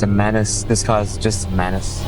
It's a menace. This car is just a menace.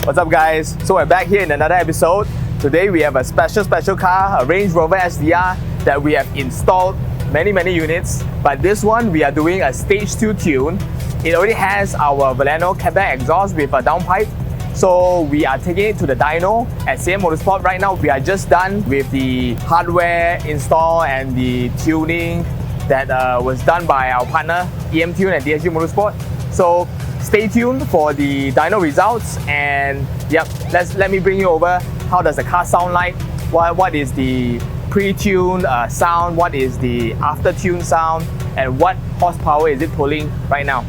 What's up guys? So we're back here in another episode. Today we have a special car, a Range Rover SVR that we have installed many units. But this one we are doing a stage 2 tune. It already has our Veleno Catback exhaust with a downpipe. So we are taking it to the dyno at DSG Motorsports. Right now we are just done with the hardware install and the tuning that was done by our partner EM Tune at DSG Motorsports. So stay tuned for the dyno results, and yep, let me bring you over how does the car sound like, what is the pre-tuned sound, what is the after-tune sound, and what horsepower is it pulling right now.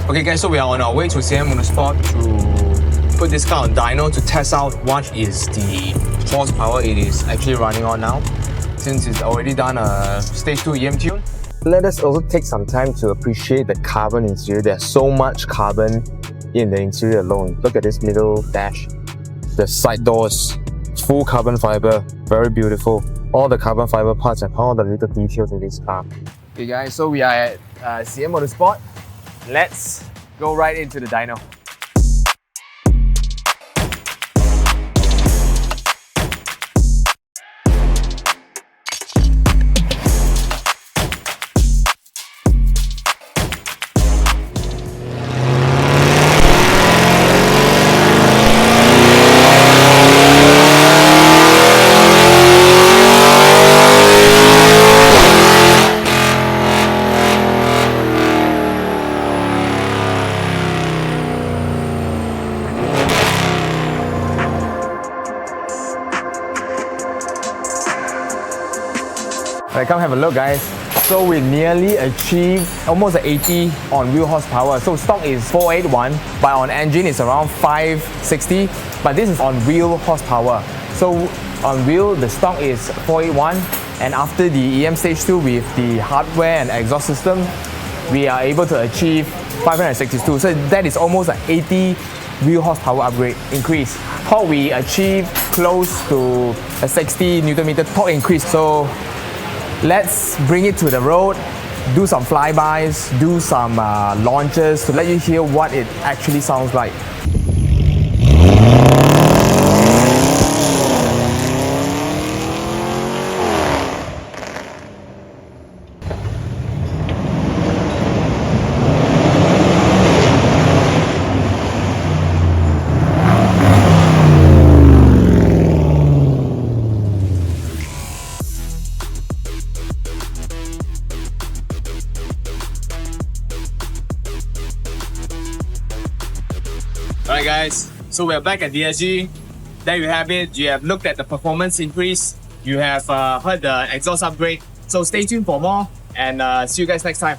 Okay guys, so we are on our way to DSG Motorsports to put this car on dyno to test out what is the horsepower it is actually running on now, since it's already done a stage 2 EM tune. Let us also take some time to appreciate the carbon interior. There's so much carbon in the interior alone. Look at this middle dash. The side doors, full carbon fiber, very beautiful. All the carbon fiber parts and all the little details in this car. Okay guys, so we are at DSG Motorsports. Let's go right into the dyno. Alright, come have a look guys. So we nearly achieved almost 80 on wheel horsepower. So stock is 481, but on engine it's around 560, but this is on wheel horsepower. So on wheel the stock is 481, and after the EM stage 2 with the hardware and exhaust system, we are able to achieve 562. So that is almost an 80 wheel horsepower upgrade increase. Torque we achieved close to a 60 Nm torque increase. So let's bring it to the road, do some flybys, do some launches to let you hear what it actually sounds like. Alright guys, so we're back at DSG. There you have it. You have looked at the performance increase. You have heard the exhaust upgrade. So stay tuned for more, and see you guys next time.